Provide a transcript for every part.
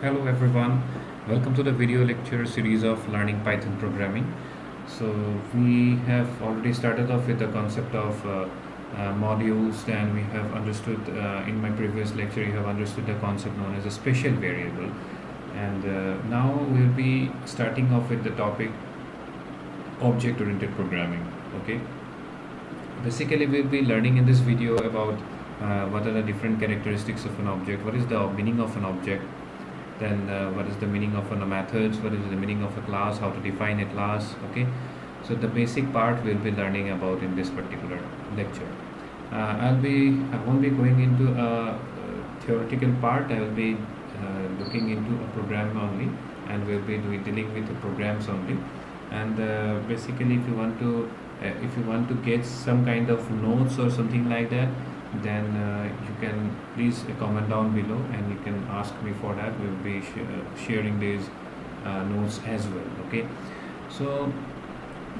Hello everyone, welcome to the video lecture series of learning Python programming. So we have already started off with the concept of modules, and we have understood in my previous lecture you have understood the concept known as a special variable, and now we'll be starting off with the topic object oriented programming. Okay, basically we'll be learning in this video about what are the different characteristics of an object, what is the meaning of an object, then what is the meaning of a methods, what is the meaning of a class, how to define a class. Okay, so the basic part we'll be learning about in this particular lecture. I won't be going into a theoretical part. I will be looking into a program only, and we'll be dealing with the programs only. And basically if you want to get some kind of notes or something like that, then you can please comment down below and you can ask me for that. We'll be sharing these notes as well. Okay, so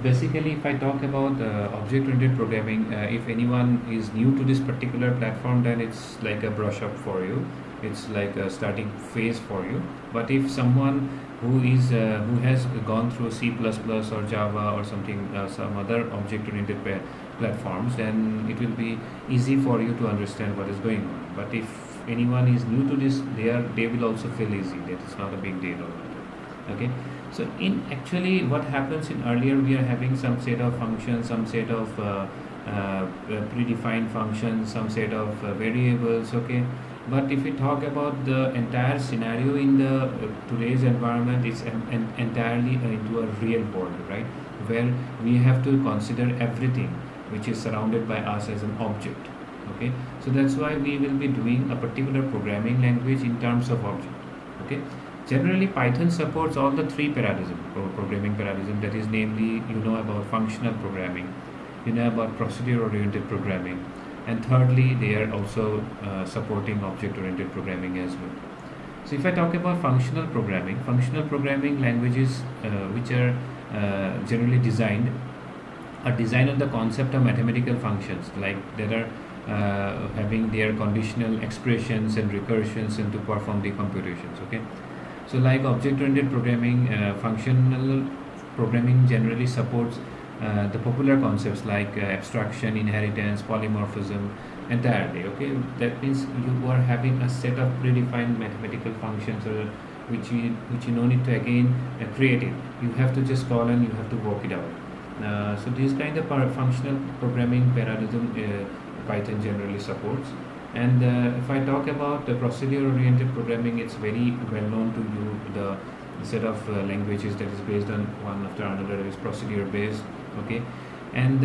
basically if I talk about object oriented programming, if anyone is new to this particular platform, then it's like a brush up for you, it's like a starting phase for you. But if someone who has gone through C++ or Java or something, some other object oriented platforms, then it will be easy for you to understand what is going on. But if anyone is new to this, they will also feel easy, that it's not a big deal or whatever. Okay, so in actually what happens in earlier, we are having some set of functions, some set of predefined functions, some set of variables. Okay, but if we talk about the entire scenario in the today's environment, it's entirely into a real world, right, where we have to consider everything which is surrounded by us as an object. Okay, so that's why we will be doing a particular programming language in terms of object. Okay, generally Python supports all the three parallelism programming parallelism, that is namely about functional programming, about procedure oriented programming, and thirdly they are also supporting object oriented programming as well. So if I talk about functional programming languages which are generally designed are designed on the concept of mathematical functions, like that are having their conditional expressions and recursions and to perform the computations. Okay, so like object oriented programming, functional programming generally supports the popular concepts like abstraction, inheritance, polymorphism entirely. Okay, that means you are having a set of predefined mathematical functions, which you no need to again create it. You have to just call and you have to work it out. So this kind of functional programming parallelism Python generally supports. And if I talk about the procedure-oriented programming, it's very well known to you. The set of languages that is based on one after another is procedure-based. Okay, and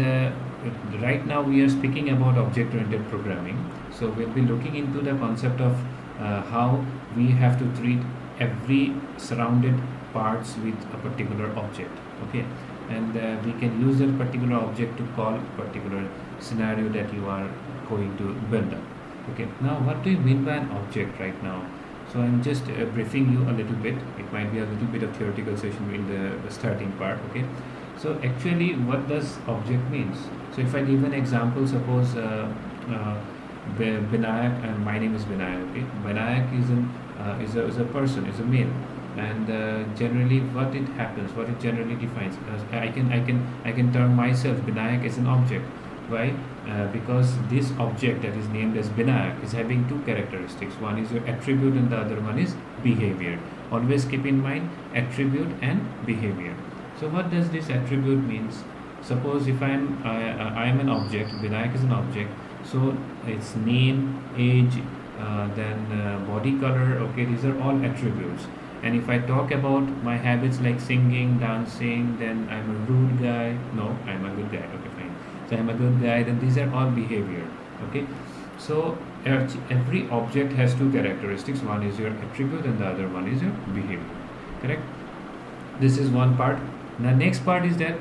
right now we are speaking about object-oriented programming. So we'll be looking into the concept of how we have to treat every surrounded parts with a particular object. Okay, and we can use that particular object to call particular scenario that you are going to build up. Okay, now what do you mean by an object right now? So I'm just briefing you a little bit. It might be a little bit of theoretical session in the starting part. Okay, so actually what does object means? So if I give an example, suppose Binayak, and my name is Binayak. Okay, Binayak is a person, is a male, and generally what it happens, what it generally defines, I can term myself Binayak as an object. Why? Because this object that is named as Binayak is having two characteristics. One is your attribute and the other one is behavior. Always keep in mind attribute and behavior. So what does this attribute means? Suppose if I am an object, Binayak is an object, so its name, age, then body color. Okay, these are all attributes. And if I talk about my habits like singing, dancing, then I'm a rude guy. No, I'm a good guy. Okay, fine. So I'm a good guy. Then these are all behavior. Okay. So every object has two characteristics. One is your attribute and the other one is your behavior. Correct? This is one part. The next part is that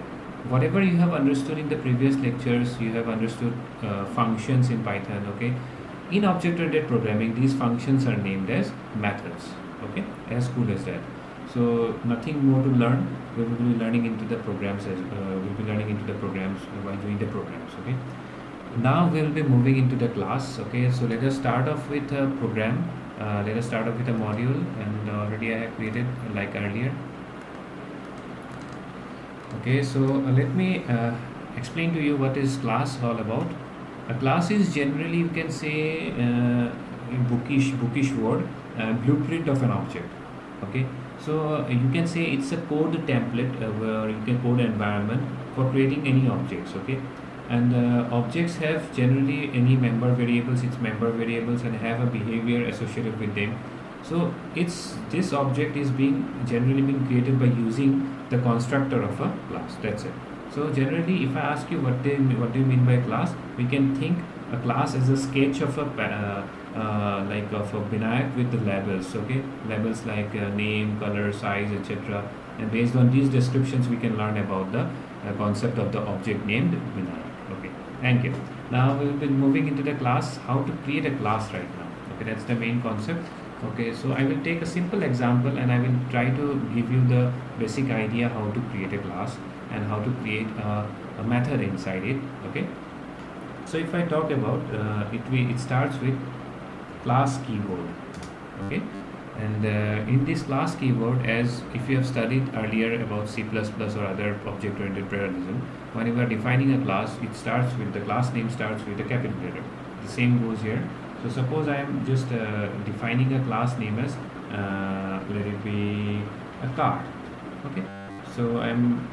whatever you have understood in the previous lectures, you have understood functions in Python. Okay. In object-oriented programming, these functions are named as methods. Okay, as cool as that. So nothing more to learn. We will be learning into the programs we'll be learning into the programs while doing the programs. Okay, now we will be moving into the class. Okay, so let us start off with a program, Let us start off with a module, and already I have created like earlier. Okay, so let me explain to you what is class all about. A class is generally, you can say, a bookish word, blueprint of an object. Okay, so you can say it's a code template where you can code an environment for creating any objects. Okay, and objects have generally any member variables, its member variables, and have a behavior associated with them. So it's this object is being generally being created by using the constructor of a class. That's it. So generally, if I ask you what do you mean by class, we can think a class as a sketch of a like of a Binayak with the labels. Okay, labels like name, color, size, etc. And based on these descriptions, we can learn about the concept of the object named Binayak. Okay, thank you. Now we will be moving into the class. How to create a class right now. Okay, that's the main concept. Okay, so I will take a simple example and I will try to give you the basic idea how to create a class and how to create a method inside it. Okay, so if I talk about it starts with class keyword. Okay, and in this class keyword, as if you have studied earlier about C++ or other object-oriented parallelism, when you are defining a class, it starts with the class name starts with a capital letter. The same goes here. So suppose I am just defining a class name as let it be a car. Okay, so I am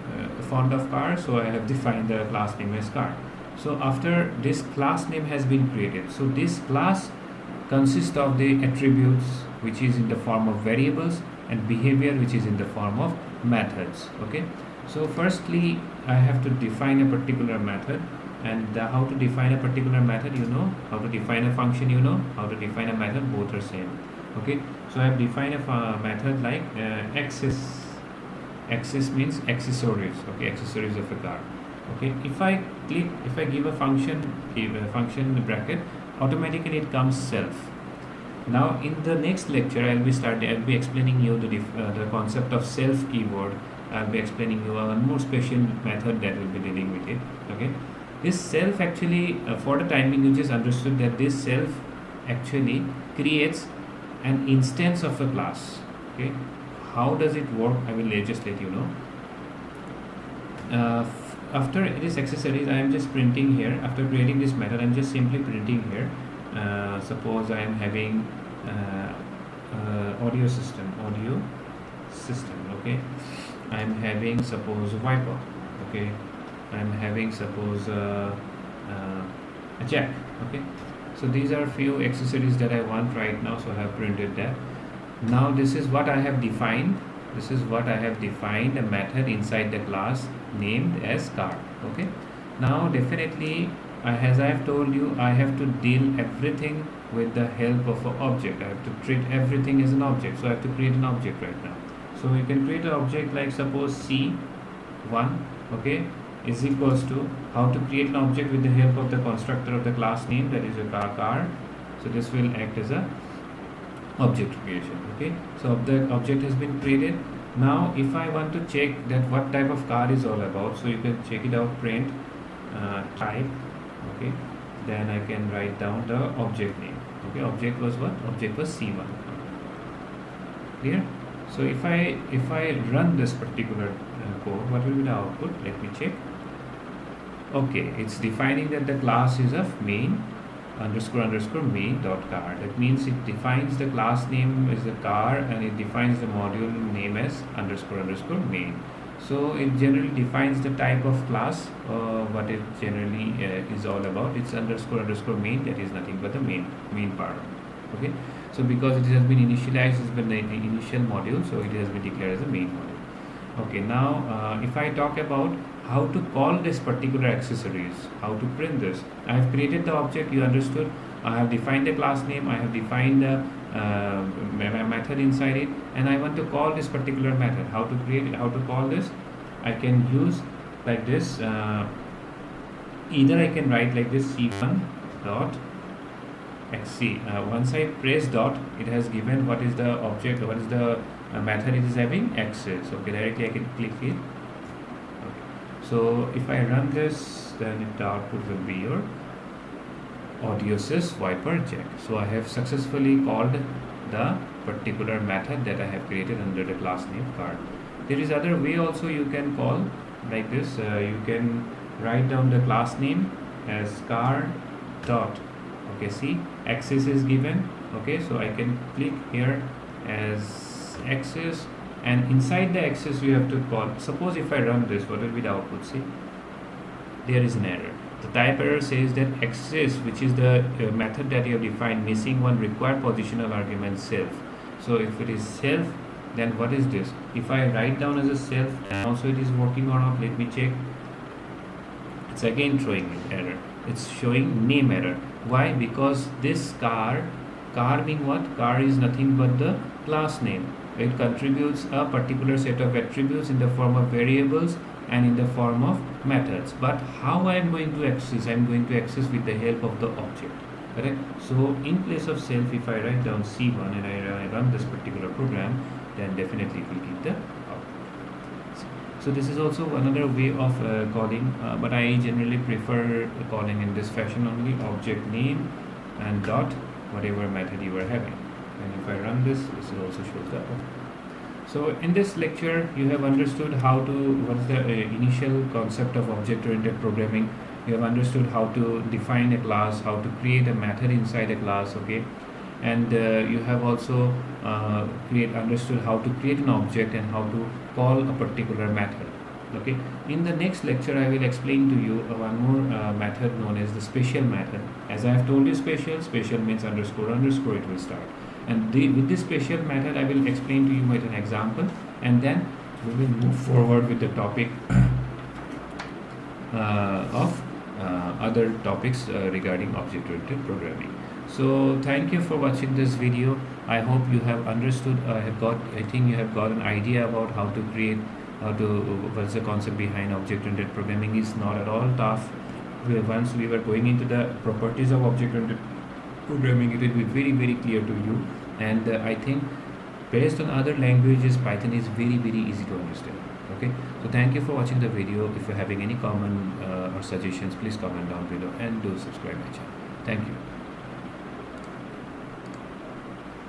fond of car, so I have defined the class name as car. So after this class name has been created, so this class consists of the attributes which is in the form of variables and behavior which is in the form of methods. Okay, so firstly I have to define a particular method. And how to define a particular method, you know. How to define a function, you know. How to define a method, both are same. Okay, so I have defined a method like access. Access means accessories. Okay, accessories of a car. Okay, if I give a function bracket, automatically it comes self. Now in the next lecture I'll be explaining you the concept of self keyword. I'll be explaining you one more special method that will be dealing with it. Okay, this self actually for the time being you just understood that this self actually creates an instance of a class. Okay, how does it work? I will just let you know. After this accessories, I am just printing here. After creating this method, I am just simply printing here. Suppose I am having audio system. Okay, I am having suppose wiper. Okay, I am having suppose a jack. Okay, so these are few accessories that I want right now, so I have printed that. Now this is what I have defined. This is what I have defined, a method inside the class named as car. Okay, now definitely as I have told you, I have to deal everything with the help of an object. I have to treat everything as an object, so I have to create an object right now. So you can create an object like suppose C1, okay, is equals to how to create an object with the help of the constructor of the class name, that is a car. So this will act as a object creation. Okay, so the object has been created. Now if I want to check that what type of car is all about, so you can check it out, print type. Okay, then I can write down the object name. Okay, object was what? Object was C1. Clear? So if I run this particular code, what will be the output? Let me check. Okay, it's defining that the class is of main __ main dot car. That means it defines the class name as the car and it defines the module name as __ main. So it generally defines the type of class, what it generally is all about. It's __ main, that is nothing but the main part. Okay, so because it has been initialized as the initial module, so it has been declared as a main module. Okay, now if I talk about how to call this particular accessories, how to print this, I have created the object, you understood. I have defined the class name, I have defined the method inside it, and I want to call this particular method. How to create it, how to call this? I can use like this. Either I can write like this C1 dot xc. Once I press dot, it has given what is the object, what is the method it is having, access. Okay, directly I can click it. Okay. So if I run this, then the output will be your audio sys wiper jack. So I have successfully called the particular method that I have created under the class name card. There is other way also you can call like this. You can write down the class name as card dot, okay, see access is given, okay, so I can click here as access, and inside the access you have to call. Suppose if I run this, what will be the output? See, there is an error. The type error says that access, which is the method that you have defined, missing one required positional argument self. So if it is self, then what is this? If I write down as a self, also it is working or not, let me check. It's again throwing an error. It's showing name error. Why? Because this car being what? Car is nothing but the class name. It contributes a particular set of attributes in the form of variables and in the form of methods. But how I am going to access? I am going to access with the help of the object. Correct? So in place of self, if I write down C1 and I run this particular program, then definitely it will give the output. So this is also another way of calling, but I generally prefer calling in this fashion only: object name and dot whatever method you are having. And if I run this, this will also show the output. So in this lecture, you have understood how to, what is the initial concept of object-oriented programming. You have understood how to define a class, how to create a method inside a class, okay, and you have also understood how to create an object and how to call a particular method, okay. In the next lecture, I will explain to you one more method known as the special method. As I have told you, special means underscore underscore it will start. And with this special method, I will explain to you with an example, and then we will move forward with the topic of other topics regarding object-oriented programming. So thank you for watching this video. I hope you have understood. I think you have got an idea about how to create, what's the concept behind object-oriented programming. Is not at all tough. Once we were going into the properties of object-oriented programming, it will be very, very clear to you. And I think based on other languages, Python is very, very easy to understand. Okay, so thank you for watching the video. If you're having any comment or suggestions, please comment down below, and do subscribe my channel. Thank you.